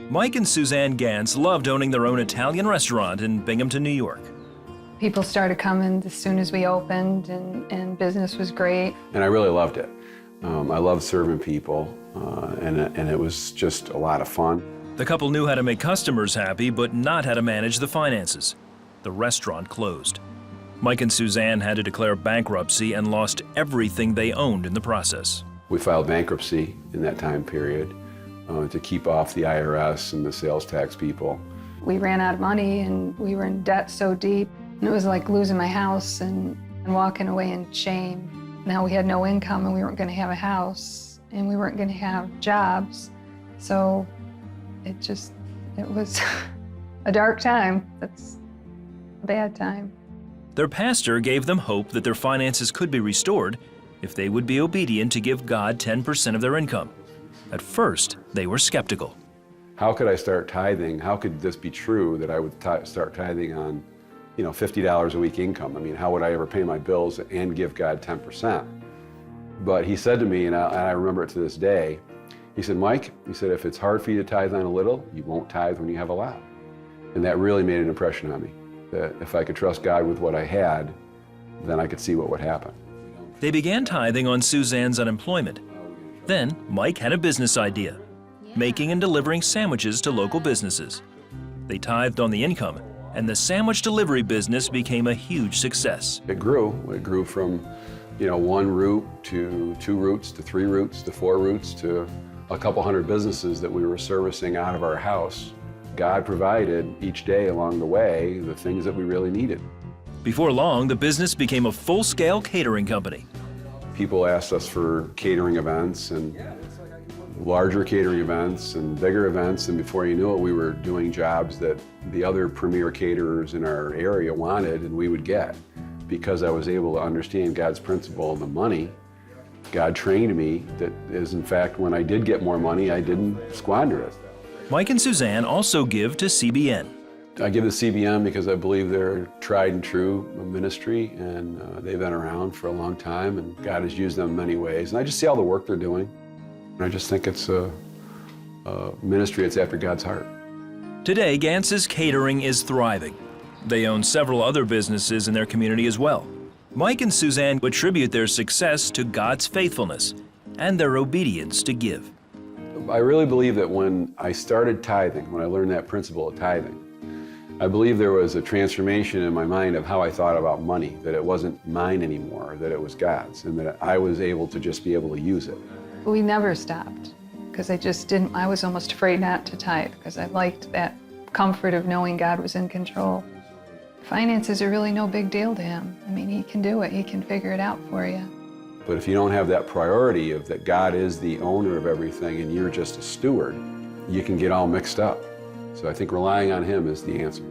Mike and Suzanne Gantz loved owning their own Italian restaurant in Binghamton, New York. People started coming as soon as we opened, and business was great. And I really loved it. I loved serving people, and it was just a lot of fun. The couple knew how to make customers happy, but not how to manage the finances. The restaurant closed. Mike and Suzanne had to declare bankruptcy and lost everything they owned in the process. We filed bankruptcy in that time period to keep off the IRS and the sales tax people. We ran out of money and we were in debt so deep. And it was like losing my house and walking away in shame. Now we had no income and we weren't going to have a house and we weren't going to have jobs. So it was a dark time. That's a bad time. Their pastor gave them hope that their finances could be restored if they would be obedient to give God 10% of their income. At first, they were skeptical. How could I start tithing? How could this be true that I would start tithing on, $50 a week income? I mean, how would I ever pay my bills and give God 10%? But he said to me, and I remember it to this day, he said, Mike, he said, if it's hard for you to tithe on a little, you won't tithe when you have a lot. And that really made an impression on me, that if I could trust God with what I had, then I could see what would happen. They began tithing on Suzanne's unemployment. Then Mike had a business idea, making and delivering sandwiches to local businesses. They tithed on the income, and the sandwich delivery business became a huge success. It grew. It grew from, one route to 2 routes to 3 routes to 4 routes to a couple hundred businesses that we were servicing out of our house. God provided each day along the way the things that we really needed. Before long, the business became a full-scale catering company. People asked us for catering events and larger catering events and bigger events, and before you knew it, we were doing jobs that the other premier caterers in our area wanted and we would get. Because I was able to understand God's principle of the money, God trained me that is, in fact, when I did get more money, I didn't squander it. Mike and Suzanne also give to CBN. I give the CBN because I believe they're tried and true ministry, and they've been around for a long time, and God has used them in many ways. And I just see all the work they're doing. And I just think it's a ministry that's after God's heart. Today, Gantz's Catering is thriving. They own several other businesses in their community as well. Mike and Suzanne attribute their success to God's faithfulness and their obedience to give. I really believe that when I started tithing, when I learned that principle of tithing, I believe there was a transformation in my mind of how I thought about money, that it wasn't mine anymore, that it was God's, and that I was able to just be able to use it. We never stopped because I was almost afraid not to tithe because I liked that comfort of knowing God was in control. Finances are really no big deal to him. I mean, he can do it. He can figure it out for you. But if you don't have that priority of that God is the owner of everything and you're just a steward, you can get all mixed up. So I think relying on him is the answer.